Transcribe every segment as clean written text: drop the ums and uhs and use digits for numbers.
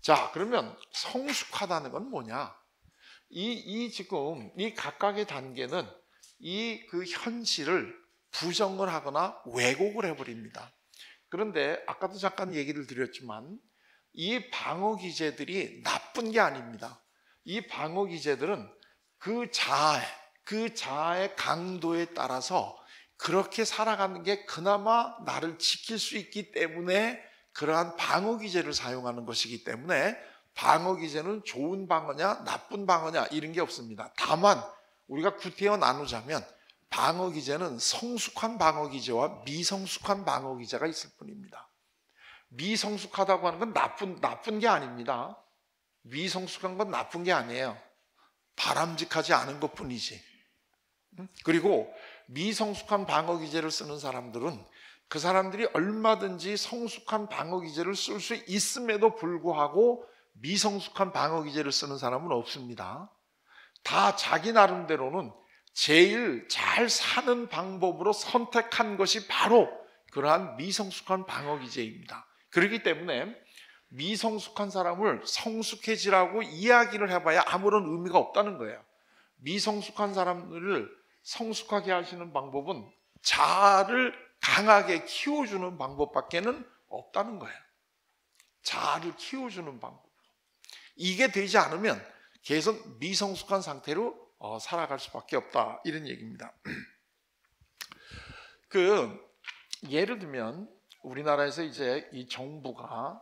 자, 그러면 성숙하다는 건 뭐냐? 지금 이 각각의 단계는 그 현실을 부정을 하거나 왜곡을 해버립니다. 그런데 아까도 잠깐 얘기를 드렸지만 이 방어 기제들이 나쁜 게 아닙니다. 이 방어 기제들은 그 자아의 강도에 따라서 그렇게 살아가는 게 그나마 나를 지킬 수 있기 때문에 그러한 방어 기제를 사용하는 것이기 때문에 방어 기제는 좋은 방어냐 나쁜 방어냐 이런 게 없습니다. 다만 우리가 구태여 나누자면 방어 기제는 성숙한 방어 기제와 미성숙한 방어 기제가 있을 뿐입니다. 미성숙하다고 하는 건 나쁜 게 아닙니다. 미성숙한 건 나쁜 게 아니에요. 바람직하지 않은 것 뿐이지. 그리고 미성숙한 방어 기제를 쓰는 사람들은 그 사람들이 얼마든지 성숙한 방어 기제를 쓸 수 있음에도 불구하고 미성숙한 방어 기제를 쓰는 사람은 없습니다. 다 자기 나름대로는 제일 잘 사는 방법으로 선택한 것이 바로 그러한 미성숙한 방어 기제입니다. 그렇기 때문에 미성숙한 사람을 성숙해지라고 이야기를 해봐야 아무런 의미가 없다는 거예요. 미성숙한 사람들을 성숙하게 하시는 방법은 자아를 강하게 키워주는 방법밖에는 없다는 거예요. 자아를 키워주는 방법. 이게 되지 않으면 계속 미성숙한 상태로 살아갈 수밖에 없다, 이런 얘기입니다. 예를 들면 우리나라에서 이제 이 정부가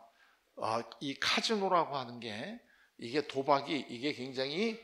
이 카지노라고 하는 게 이게 도박이 이게 굉장히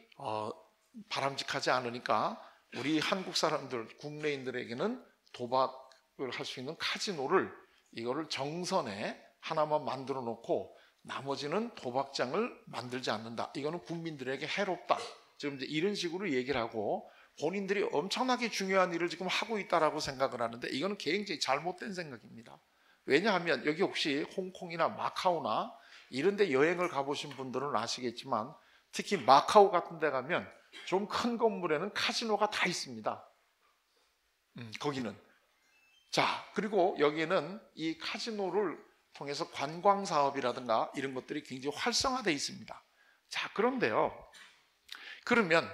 바람직하지 않으니까 우리 한국 사람들 국내인들에게는 도박을 할 수 있는 카지노를 이거를 정선에 하나만 만들어 놓고 나머지는 도박장을 만들지 않는다. 이거는 국민들에게 해롭다. 지금 이제 이런 식으로 얘기를 하고 본인들이 엄청나게 중요한 일을 지금 하고 있다라고 생각을 하는데 이거는 굉장히 잘못된 생각입니다. 왜냐하면 여기 혹시 홍콩이나 마카오나 이런 데 여행을 가보신 분들은 아시겠지만 특히 마카오 같은 데 가면 좀 큰 건물에는 카지노가 다 있습니다. 거기는. 자, 그리고 여기는 이 카지노를 통해서 관광 사업이라든가 이런 것들이 굉장히 활성화되어 있습니다. 자, 그런데요. 그러면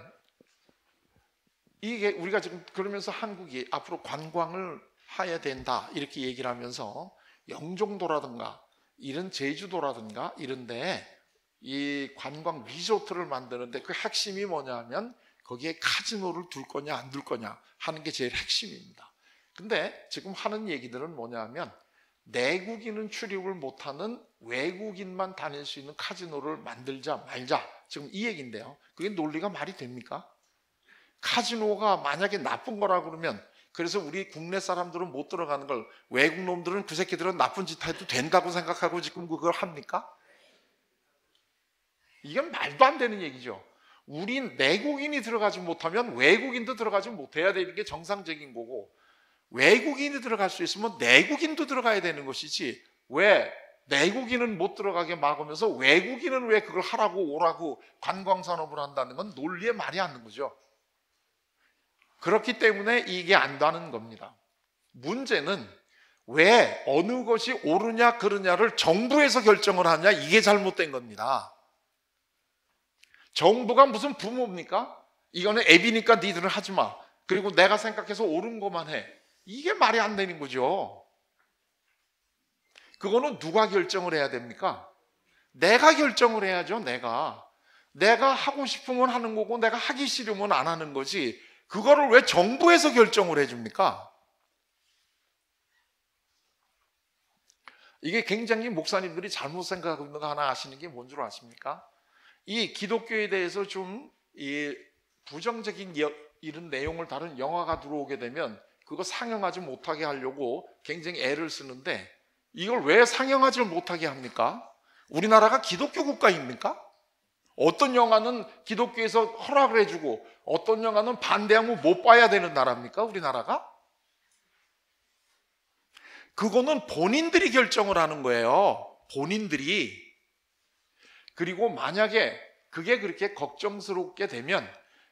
이게 우리가 지금 그러면서 한국이 앞으로 관광을 해야 된다 이렇게 얘기를 하면서 영종도라든가 이런 제주도라든가 이런데 이 관광 리조트를 만드는데 그 핵심이 뭐냐 하면 거기에 카지노를 둘 거냐 안 둘 거냐 하는 게 제일 핵심입니다. 근데 지금 하는 얘기들은 뭐냐 하면 내국인은 출입을 못하는 외국인만 다닐 수 있는 카지노를 만들자 말자, 지금 이 얘기인데요. 그게 논리가 말이 됩니까? 카지노가 만약에 나쁜 거라 그러면 그래서 우리 국내 사람들은 못 들어가는 걸 외국 놈들은 그 새끼들은 나쁜 짓 해도 된다고 생각하고 지금 그걸 합니까? 이건 말도 안 되는 얘기죠. 우린 내국인이 들어가지 못하면 외국인도 들어가지 못해야 되는 게 정상적인 거고 외국인이 들어갈 수 있으면 내국인도 들어가야 되는 것이지 왜 내국인은 못 들어가게 막으면서 외국인은 왜 그걸 하라고 오라고 관광산업을 한다는 건 논리에 말이 안 되는 거죠. 그렇기 때문에 이게 안 되는 겁니다. 문제는 왜 어느 것이 옳으냐 그르냐를 정부에서 결정을 하냐, 이게 잘못된 겁니다. 정부가 무슨 부모입니까? 이거는 애비니까 니들은 하지 마. 그리고 내가 생각해서 옳은 것만 해. 이게 말이 안 되는 거죠. 그거는 누가 결정을 해야 됩니까? 내가 결정을 해야죠. 내가 하고 싶으면 하는 거고 내가 하기 싫으면 안 하는 거지 그거를 왜 정부에서 결정을 해줍니까? 이게 굉장히 목사님들이 잘못 생각하고 있는 거 하나 아시는 게 뭔 줄 아십니까? 이 기독교에 대해서 좀 이 부정적인 이런 내용을 다룬 영화가 들어오게 되면 그거 상영하지 못하게 하려고 굉장히 애를 쓰는데 이걸 왜 상영하지 못하게 합니까? 우리나라가 기독교 국가입니까? 어떤 영화는 기독교에서 허락을 해주고 어떤 영화는 반대하면 못 봐야 되는 나라입니까? 우리나라가? 그거는 본인들이 결정을 하는 거예요. 본인들이. 그리고 만약에 그게 그렇게 걱정스럽게 되면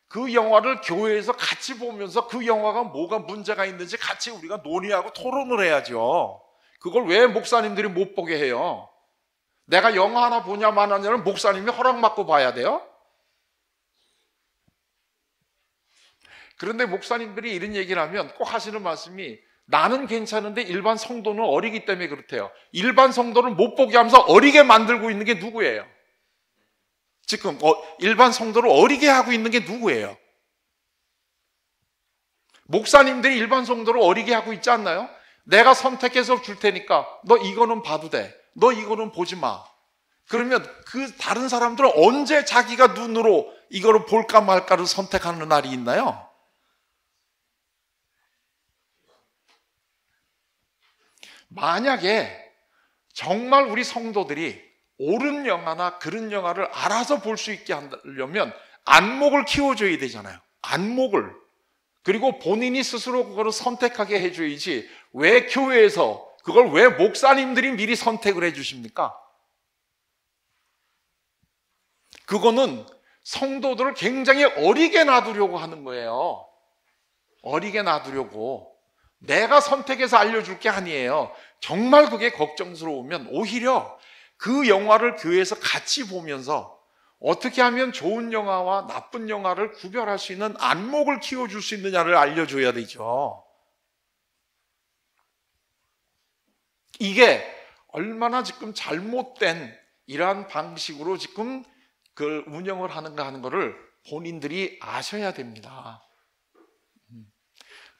그 영화를 교회에서 같이 보면서 그 영화가 뭐가 문제가 있는지 같이 우리가 논의하고 토론을 해야죠. 그걸 왜 목사님들이 못 보게 해요? 내가 영화 하나 보냐 마냐는 목사님이 허락받고 봐야 돼요? 그런데 목사님들이 이런 얘기를 하면 꼭 하시는 말씀이 나는 괜찮은데 일반 성도는 어리기 때문에 그렇대요. 일반 성도를 못 보게 하면서 어리게 만들고 있는 게 누구예요? 지금 일반 성도를 어리게 하고 있는 게 누구예요? 목사님들이 일반 성도를 어리게 하고 있지 않나요? 내가 선택해서 줄 테니까 너 이거는 봐도 돼. 너 이거는 보지 마. 그러면 그 다른 사람들은 언제 자기가 눈으로 이거를 볼까 말까를 선택하는 날이 있나요? 만약에 정말 우리 성도들이 옳은 영화나 그런 영화를 알아서 볼 수 있게 하려면 안목을 키워줘야 되잖아요. 안목을. 그리고 본인이 스스로 그거를 선택하게 해줘야지 왜 교회에서 그걸 왜 목사님들이 미리 선택을 해주십니까? 그거는 성도들을 굉장히 어리게 놔두려고 하는 거예요. 어리게 놔두려고. 내가 선택해서 알려줄 게 아니에요. 정말 그게 걱정스러우면 오히려 그 영화를 교회에서 같이 보면서 어떻게 하면 좋은 영화와 나쁜 영화를 구별할 수 있는 안목을 키워줄 수 있느냐를 알려줘야 되죠. 이게 얼마나 지금 잘못된 이러한 방식으로 지금 그 운영을 하는가 하는 것을 본인들이 아셔야 됩니다.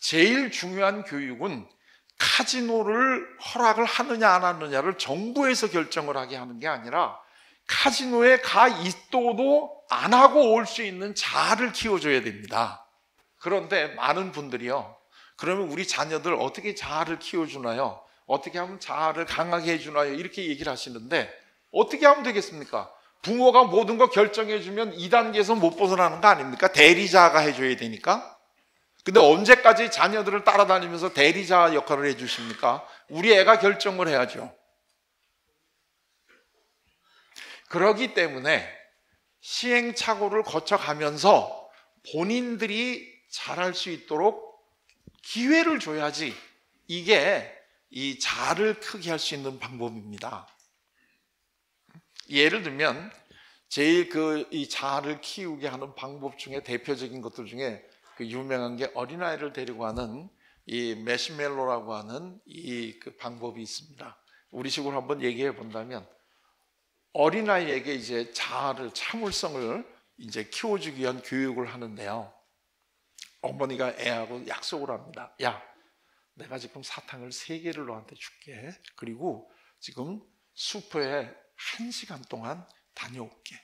제일 중요한 교육은 카지노를 허락을 하느냐 안 하느냐를 정부에서 결정을 하게 하는 게 아니라 카지노에 가 있어도 안 하고 올 수 있는 자아를 키워줘야 됩니다. 그런데 많은 분들이요, 그러면 우리 자녀들 어떻게 자아를 키워주나요? 어떻게 하면 자아를 강하게 해주나요? 이렇게 얘기를 하시는데 어떻게 하면 되겠습니까? 부모가 모든 거 결정해주면 2단계에서 못 벗어나는 거 아닙니까? 대리자가 해줘야 되니까. 근데 언제까지 자녀들을 따라다니면서 대리자 역할을 해주십니까? 우리 애가 결정을 해야죠. 그러기 때문에 시행착오를 거쳐가면서 본인들이 잘할 수 있도록 기회를 줘야지 이게 이 자아를 크게 할 수 있는 방법입니다. 예를 들면 제일 이 자아를 키우게 하는 방법 중에 대표적인 것들 중에 그 유명한 게 어린아이를 데리고 하는 이 매시멜로라고 하는 그 방법이 있습니다. 우리식으로 한번 얘기해 본다면 어린아이에게 이제 자아를, 참을성을 이제 키워주기 위한 교육을 하는데요. 어머니가 애하고 약속을 합니다. 야, 내가 지금 사탕을 3개를 너한테 줄게. 그리고 지금 슈퍼에 1시간 동안 다녀올게.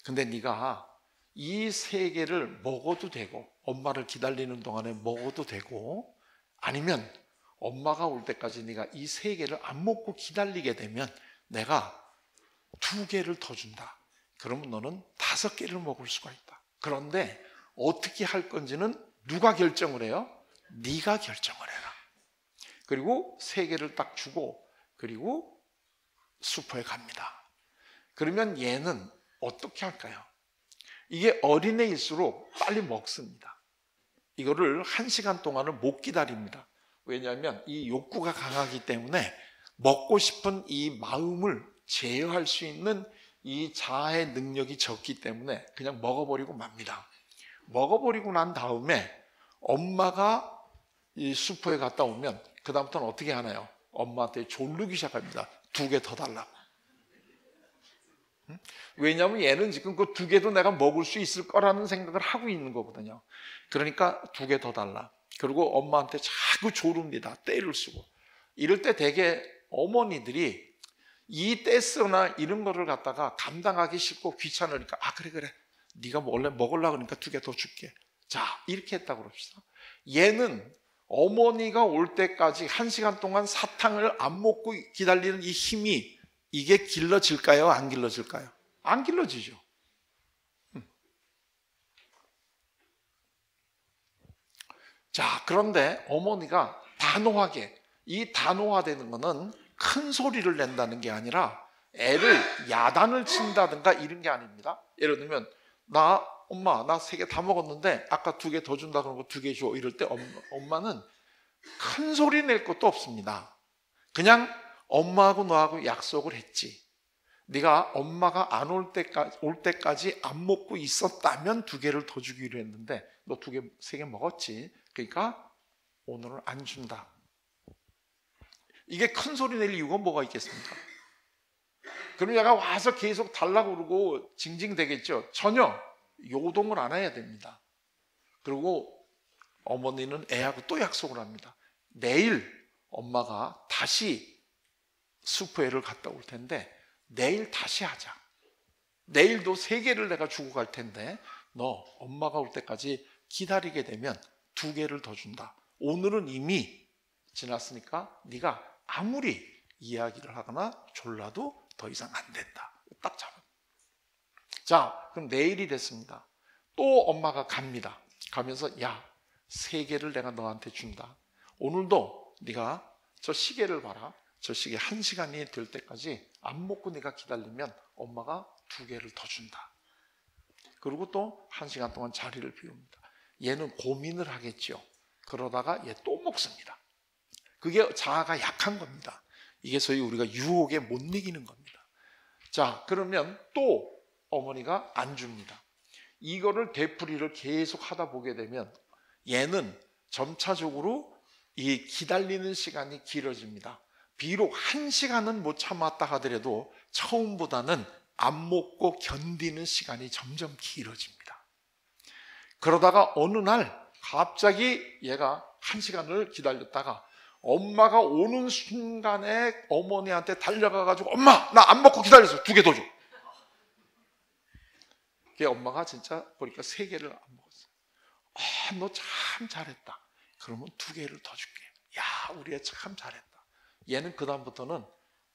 근데 네가 이 3개를 먹어도 되고 엄마를 기다리는 동안에 먹어도 되고 아니면 엄마가 올 때까지 네가 이 3개를 안 먹고 기다리게 되면 내가 2개를 더 준다. 그러면 너는 5개를 먹을 수가 있다. 그런데 어떻게 할 건지는 누가 결정을 해요? 네가 결정을 해라. 그리고 3개를 딱 주고 그리고 슈퍼에 갑니다. 그러면 얘는 어떻게 할까요? 이게 어린애일수록 빨리 먹습니다. 이거를 1시간 동안을 못 기다립니다. 왜냐하면 이 욕구가 강하기 때문에 먹고 싶은 이 마음을 제어할 수 있는 이 자아의 능력이 적기 때문에 그냥 먹어버리고 맙니다. 먹어버리고 난 다음에 엄마가 이 슈퍼에 갔다 오면 그 다음부터는 어떻게 하나요? 엄마한테 졸르기 시작합니다. 2개 더 달라고. 왜냐하면 얘는 지금 그 2개도 내가 먹을 수 있을 거라는 생각을 하고 있는 거거든요. 그러니까 2개 더 달라. 그리고 엄마한테 자꾸 조릅니다. 떼를 쓰고. 이럴 때 되게 어머니들이 이 떼쓰나 이런 거를 갖다가 감당하기 싫고 귀찮으니까 그래 네가 원래 먹으려고 그러니까 2개 더 줄게. 자, 이렇게 했다고 그럽시다. 얘는 어머니가 올 때까지 1시간 동안 사탕을 안 먹고 기다리는 이 힘이 이게 길러질까요? 안 길러질까요? 안 길러지죠. 자, 그런데 어머니가 단호하게, 이 단호화되는 거는 큰 소리를 낸다는 게 아니라 애를 야단을 친다든가 이런 게 아닙니다. 예를 들면 엄마 나 3개 다 먹었는데 아까 2개 더 준다 그런 거 2개 줘. 이럴 때 엄마는 큰 소리 낼 것도 없습니다. 그냥 엄마하고 너하고 약속을 했지. 네가 엄마가 안 올 때까지 안 먹고 있었다면 2개를 더 주기로 했는데 너 2개, 3개 먹었지. 그러니까 오늘은 안 준다. 이게 큰 소리 낼 이유가 뭐가 있겠습니까? 그럼 얘가 와서 계속 달라고 그러고 징징대겠죠. 전혀 요동을 안 해야 됩니다. 그리고 어머니는 애하고 또 약속을 합니다. 내일 엄마가 다시 슈퍼에를 갔다 올 텐데 내일 다시 하자. 내일도 3개를 내가 주고 갈 텐데 너 엄마가 올 때까지 기다리게 되면 2개를 더 준다. 오늘은 이미 지났으니까 네가 아무리 이야기를 하거나 졸라도 더 이상 안 된다. 딱 잡아. 자, 그럼 내일이 됐습니다. 또 엄마가 갑니다. 가면서 야, 3개를 내가 너한테 준다. 오늘도 네가 저 시계를 봐라. 저 시계 1시간이 될 때까지 안 먹고 네가 기다리면 엄마가 2개를 더 준다. 그리고 또 1시간 동안 자리를 비웁니다. 얘는 고민을 하겠죠. 그러다가 얘 또 먹습니다. 그게 자아가 약한 겁니다. 이게 소위 우리가 유혹에 못 이기는 겁니다. 자, 그러면 또 어머니가 안 줍니다. 이거를 되풀이를 계속 하다 보게 되면 얘는 점차적으로 이 기다리는 시간이 길어집니다. 비록 1시간은 못 참았다 하더라도 처음보다는 안 먹고 견디는 시간이 점점 길어집니다. 그러다가 어느 날 갑자기 얘가 1시간을 기다렸다가 엄마가 오는 순간에 어머니한테 달려가가지고 엄마 나 안 먹고 기다렸어. 2개 더 줘. 그게 엄마가 진짜 보니까 3개를 안 먹었어. 너 참 잘했다. 그러면 2개를 더 줄게. 야, 우리 애 참 잘했다. 얘는 그 다음부터는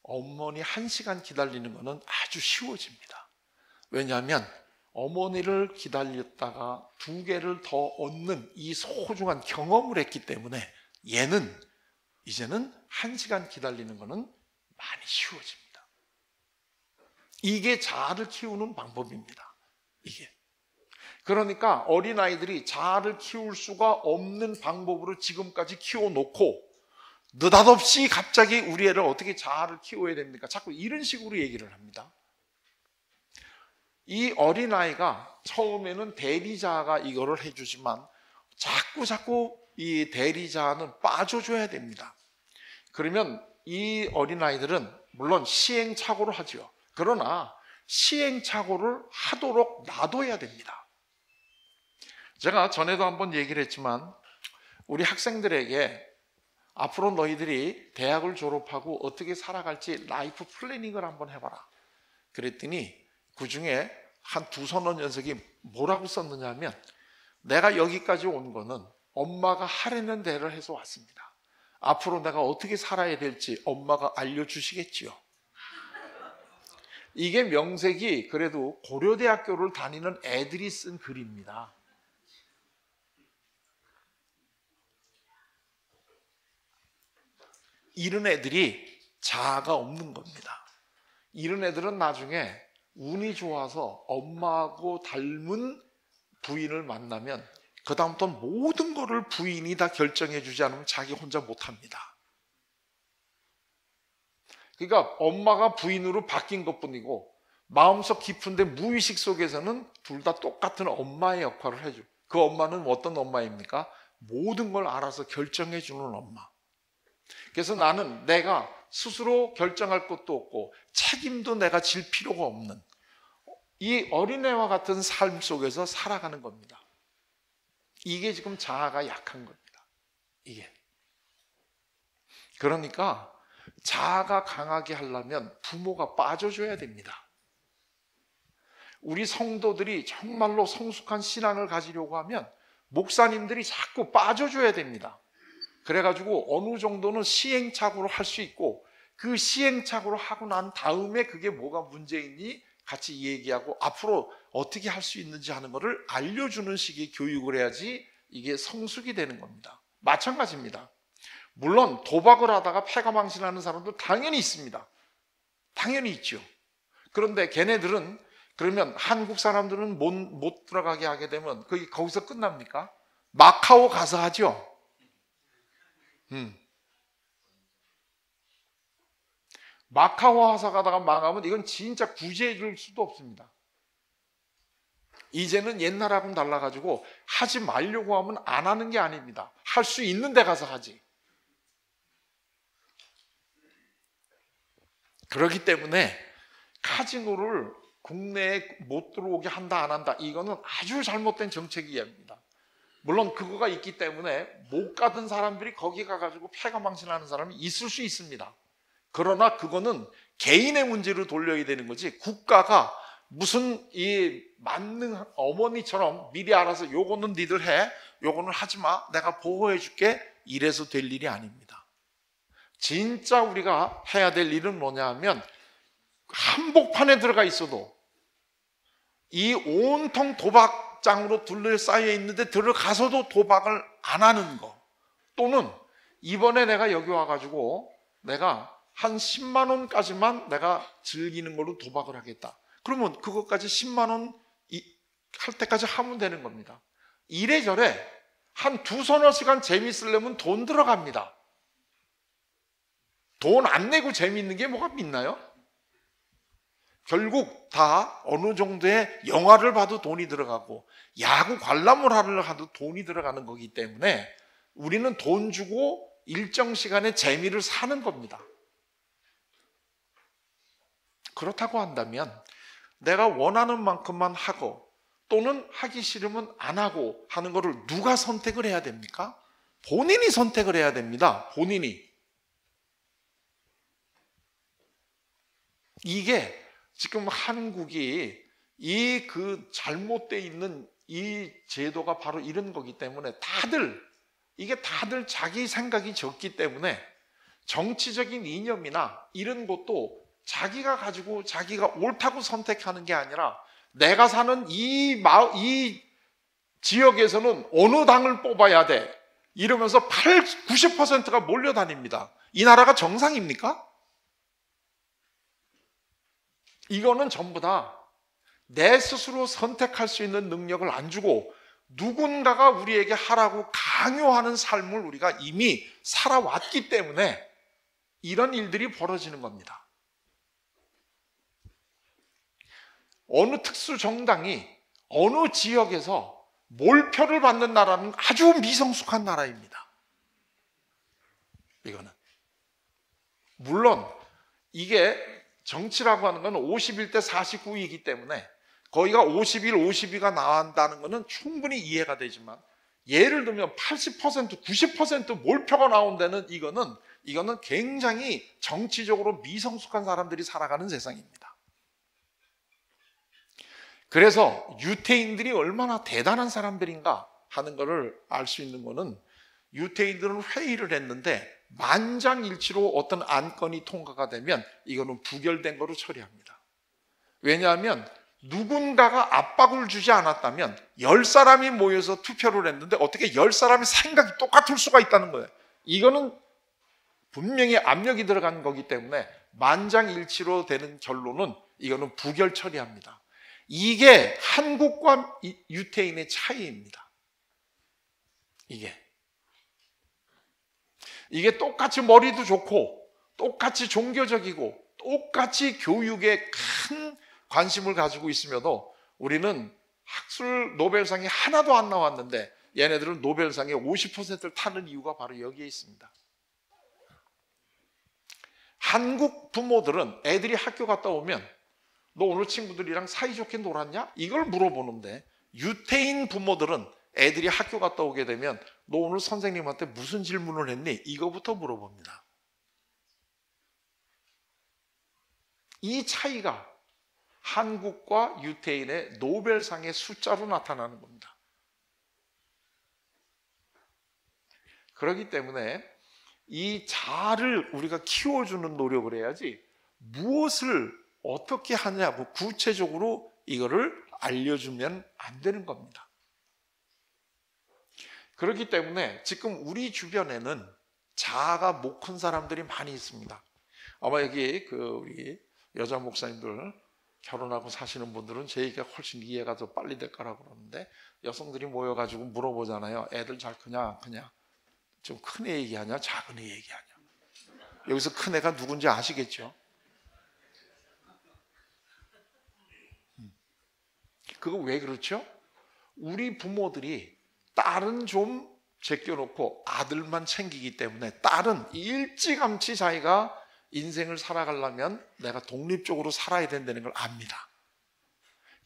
어머니 1시간 기다리는 거는 아주 쉬워집니다. 왜냐하면 어머니를 기다렸다가 2개를 더 얻는 이 소중한 경험을 했기 때문에 얘는 이제는 1시간 기다리는 거는 많이 쉬워집니다. 이게 자아를 키우는 방법입니다. 이게. 그러니까 어린아이들이 자아를 키울 수가 없는 방법으로 지금까지 키워놓고 느닷없이 갑자기 우리 애를 어떻게 자아를 키워야 됩니까? 자꾸 이런 식으로 얘기를 합니다. 이 어린아이가 처음에는 대리자가 이거를 해주지만 자꾸 이 대리자는 빠져줘야 됩니다. 그러면 이 어린아이들은 물론 시행착오를 하죠. 그러나 시행착오를 하도록 놔둬야 됩니다. 제가 전에도 한번 얘기를 했지만 우리 학생들에게 앞으로 너희들이 대학을 졸업하고 어떻게 살아갈지 라이프 플래닝을 한번 해봐라. 그랬더니 그 중에 한 2서너 녀석이 뭐라고 썼느냐 하면 내가 여기까지 온 거는 엄마가 하라는 대로 해서 왔습니다. 앞으로 내가 어떻게 살아야 될지 엄마가 알려주시겠지요. 이게 명색이 그래도 고려대학교를 다니는 애들이 쓴 글입니다. 이런 애들이 자아가 없는 겁니다. 이런 애들은 나중에 운이 좋아서 엄마하고 닮은 부인을 만나면 그 다음부터는 모든 거를 부인이 다 결정해 주지 않으면 자기 혼자 못합니다. 그러니까 엄마가 부인으로 바뀐 것뿐이고 마음속 깊은데 무의식 속에서는 둘 다 똑같은 엄마의 역할을 해줘. 그 엄마는 어떤 엄마입니까? 모든 걸 알아서 결정해 주는 엄마. 그래서 나는 내가 스스로 결정할 것도 없고 책임도 내가 질 필요가 없는 이 어린애와 같은 삶 속에서 살아가는 겁니다. 이게 지금 자아가 약한 겁니다. 이게. 그러니까 자아가 강하게 하려면 부모가 빠져줘야 됩니다. 우리 성도들이 정말로 성숙한 신앙을 가지려고 하면 목사님들이 자꾸 빠져줘야 됩니다. 그래가지고 어느 정도는 시행착오를 할 수 있고 그 시행착오를 하고 난 다음에 그게 뭐가 문제인지 같이 얘기하고 앞으로 어떻게 할 수 있는지 하는 것을 알려주는 식의 교육을 해야지 이게 성숙이 되는 겁니다. 마찬가지입니다. 물론 도박을 하다가 패가망신하는 사람도 당연히 있습니다. 당연히 있죠. 그런데 걔네들은 그러면 한국 사람들은 못 들어가게 하게 되면 거기서 끝납니까? 마카오 가서 하죠. 마카오 화사 가다가 망하면 이건 진짜 구제해 줄 수도 없습니다. 이제는 옛날하고는 달라가지고 하지 말려고 하면 안 하는 게 아닙니다. 할 수 있는 데 가서 하지. 그렇기 때문에 카지노를 국내에 못 들어오게 한다 안 한다, 이거는 아주 잘못된 정책이입니다. 물론 그거가 있기 때문에 못 가던 사람들이 거기 가가지고 패가 망신하는 사람이 있을 수 있습니다. 그러나 그거는 개인의 문제로 돌려야 되는 거지, 국가가 무슨 이 만능 어머니처럼 미리 알아서 요거는 니들 해, 요거는 하지 마, 내가 보호해 줄게, 이래서 될 일이 아닙니다. 진짜 우리가 해야 될 일은 뭐냐 하면, 한복판에 들어가 있어도 이 온통 도박장으로 둘러싸여 있는데 들어가서도 도박을 안 하는 거, 또는 이번에 내가 여기 와가지고 내가 한 10만 원까지만 내가 즐기는 걸로 도박을 하겠다. 그러면 그것까지 10만 원 할 때까지 하면 되는 겁니다. 이래저래 한 두서너 시간 재밌으려면 돈 들어갑니다. 돈 안 내고 재밌는 게 뭐가 있나요? 결국 다 어느 정도의 영화를 봐도 돈이 들어가고 야구 관람을 하려 하도 돈이 들어가는 거기 때문에 우리는 돈 주고 일정 시간의 재미를 사는 겁니다. 그렇다고 한다면 내가 원하는 만큼만 하고 또는 하기 싫으면 안 하고 하는 것을 누가 선택을 해야 됩니까? 본인이 선택을 해야 됩니다. 본인이. 이게 지금 한국이 이 그 잘못되어 있는 이 제도가 바로 이런 거기 때문에 다들 자기 생각이 적기 때문에 정치적인 이념이나 이런 것도 자기가 가지고 자기가 옳다고 선택하는 게 아니라 내가 사는 이 지역에서는 어느 당을 뽑아야 돼 이러면서 90%가 몰려다닙니다. 이 나라가 정상입니까? 이거는 전부 다 내 스스로 선택할 수 있는 능력을 안 주고 누군가가 우리에게 하라고 강요하는 삶을 우리가 이미 살아왔기 때문에 이런 일들이 벌어지는 겁니다. 어느 특수 정당이 어느 지역에서 몰표를 받는 나라는 아주 미성숙한 나라입니다. 이거는 물론 이게 정치라고 하는 건 51대 49이기 때문에 거기가 51, 52가 나온다는 것은 충분히 이해가 되지만 예를 들면 80%, 90% 몰표가 나온 데는 이거는 굉장히 정치적으로 미성숙한 사람들이 살아가는 세상입니다. 그래서 유태인들이 얼마나 대단한 사람들인가 하는 것을 알 수 있는 것은 유태인들은 회의를 했는데 만장일치로 어떤 안건이 통과가 되면 이거는 부결된 거로 처리합니다. 왜냐하면 누군가가 압박을 주지 않았다면 10사람이 모여서 투표를 했는데 어떻게 10사람의 생각이 똑같을 수가 있다는 거예요. 이거는 분명히 압력이 들어간 거기 때문에 만장일치로 되는 결론은 이거는 부결 처리합니다. 이게 한국과 유태인의 차이입니다. 이게 똑같이 머리도 좋고 똑같이 종교적이고 똑같이 교육에 큰 관심을 가지고 있으며도 우리는 학술 노벨상이 하나도 안 나왔는데 얘네들은 노벨상의 50%를 타는 이유가 바로 여기에 있습니다. 한국 부모들은 애들이 학교 갔다 오면 너 오늘 친구들이랑 사이좋게 놀았냐? 이걸 물어보는데 유태인 부모들은 애들이 학교 갔다 오게 되면 너 오늘 선생님한테 무슨 질문을 했니? 이거부터 물어봅니다. 이 차이가 한국과 유태인의 노벨상의 숫자로 나타나는 겁니다. 그렇기 때문에 이 자아를 우리가 키워주는 노력을 해야지 무엇을 어떻게 하냐고 구체적으로 이거를 알려주면 안 되는 겁니다. 그렇기 때문에 지금 우리 주변에는 자아가 못 큰 사람들이 많이 있습니다. 아마 여기 우리 여자 목사님들 결혼하고 사시는 분들은 제 얘기가 훨씬 이해가 더 빨리 될 거라고 그러는데 여성들이 모여가지고 물어보잖아요. 애들 잘 크냐? 좀 큰 애 얘기하냐? 작은 애 얘기하냐? 여기서 큰 애가 누군지 아시겠죠? 그거 왜 그렇죠? 우리 부모들이 딸은 좀 제껴놓고 아들만 챙기기 때문에 딸은 일찌감치 자기가 인생을 살아가려면 내가 독립적으로 살아야 된다는 걸 압니다.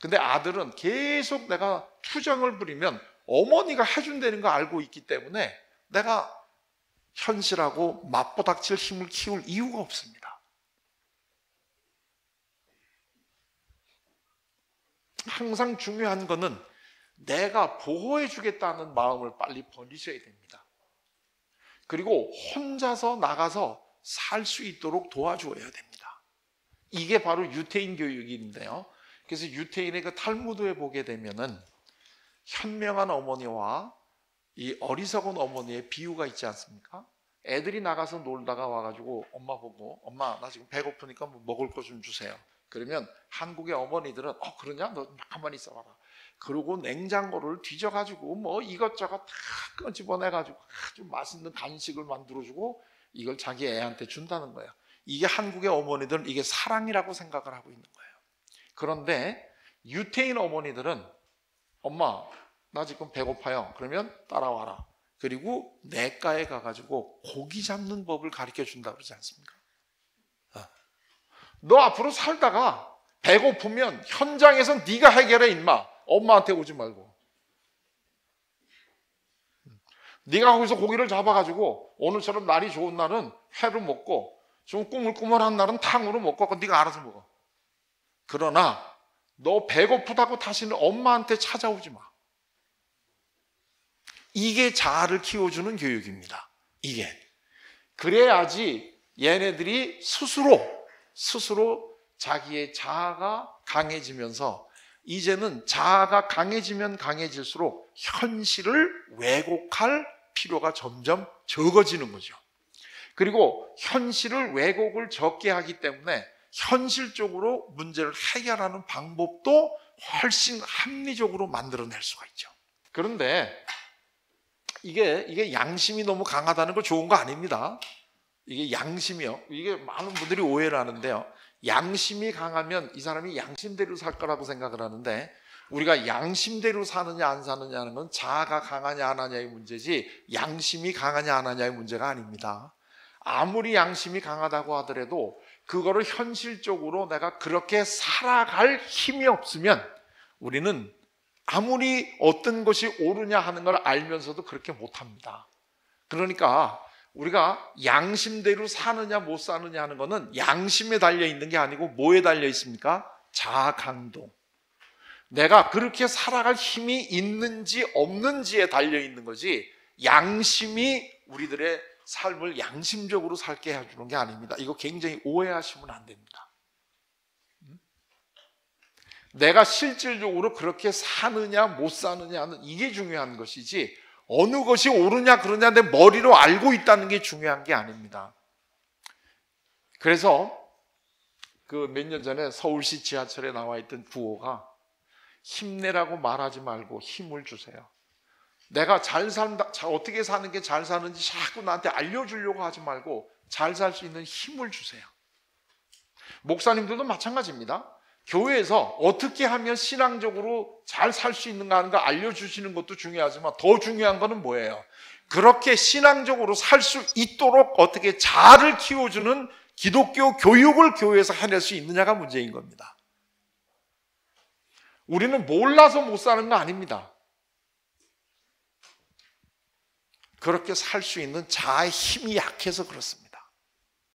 근데 아들은 계속 내가 투정을 부리면 어머니가 해준다는 거 알고 있기 때문에 내가 현실하고 맞부닥칠 힘을 키울 이유가 없습니다. 항상 중요한 거는 내가 보호해 주겠다는 마음을 빨리 버리셔야 됩니다. 그리고 혼자서 나가서 살 수 있도록 도와줘야 됩니다. 이게 바로 유태인 교육인데요. 그래서 유태인의 그 탈무드에 보게 되면은 현명한 어머니와 이 어리석은 어머니의 비유가 있지 않습니까? 애들이 나가서 놀다가 와가지고 엄마 보고, 엄마 나 지금 배고프니까 뭐 먹을 거 좀 주세요. 그러면 한국의 어머니들은 그러냐? 너 가만히 있어봐라. 그리고 냉장고를 뒤져가지고 뭐 이것저것 다 집어내가지고 아주 맛있는 간식을 만들어주고 이걸 자기 애한테 준다는 거예요. 이게 한국의 어머니들은 이게 사랑이라고 생각을 하고 있는 거예요. 그런데 유태인 어머니들은 엄마 나 지금 배고파요. 그러면 따라와라. 그리고 내과에 가가지고 고기 잡는 법을 가르쳐 준다 그러지 않습니까? 너 앞으로 살다가 배고프면 현장에서 네가 해결해 임마. 엄마한테 오지 말고. 네가 거기서 고기를 잡아가지고 오늘처럼 날이 좋은 날은 회로 먹고 좀 꾸물꾸물한 날은 탕으로 먹고 네가 알아서 먹어. 그러나 너 배고프다고 다시는 엄마한테 찾아오지 마. 이게 자아를 키워주는 교육입니다. 이게. 그래야지 얘네들이 스스로 자기의 자아가 강해지면서 이제는 자아가 강해지면 강해질수록 현실을 왜곡할 필요가 점점 적어지는 거죠. 그리고 현실을 왜곡을 적게 하기 때문에 현실적으로 문제를 해결하는 방법도 훨씬 합리적으로 만들어낼 수가 있죠. 그런데 이게 양심이 너무 강하다는 거 좋은 거 아닙니다. 이게 양심이요. 이게 많은 분들이 오해를 하는데요. 양심이 강하면 이 사람이 양심대로 살 거라고 생각을 하는데 우리가 양심대로 사느냐 안 사느냐는 건 자아가 강하냐 안 하냐의 문제지 양심이 강하냐 안 하냐의 문제가 아닙니다. 아무리 양심이 강하다고 하더라도 그거를 현실적으로 내가 그렇게 살아갈 힘이 없으면 우리는 아무리 어떤 것이 옳으냐 하는 걸 알면서도 그렇게 못합니다. 그러니까 우리가 양심대로 사느냐 못 사느냐 하는 거는 양심에 달려 있는 게 아니고 뭐에 달려 있습니까? 자아 강도. 내가 그렇게 살아갈 힘이 있는지 없는지에 달려 있는 거지 양심이 우리들의 삶을 양심적으로 살게 해주는 게 아닙니다. 이거 굉장히 오해하시면 안 됩니다. 내가 실질적으로 그렇게 사느냐 못 사느냐는 이게 중요한 것이지 어느 것이 옳으냐 그러냐 내 머리로 알고 있다는 게 중요한 게 아닙니다. 그래서 그 몇 년 전에 서울시 지하철에 나와 있던 구호가 힘내라고 말하지 말고 힘을 주세요. 내가 잘 산다, 어떻게 사는 게 잘 사는지 자꾸 나한테 알려주려고 하지 말고 잘 살 수 있는 힘을 주세요. 목사님들도 마찬가지입니다. 교회에서 어떻게 하면 신앙적으로 잘 살 수 있는가 하는 거 알려주시는 것도 중요하지만 더 중요한 거는 뭐예요? 그렇게 신앙적으로 살 수 있도록 어떻게 자아를 키워주는 기독교 교육을 교회에서 해낼 수 있느냐가 문제인 겁니다. 우리는 몰라서 못 사는 거 아닙니다. 그렇게 살 수 있는 자아의 힘이 약해서 그렇습니다.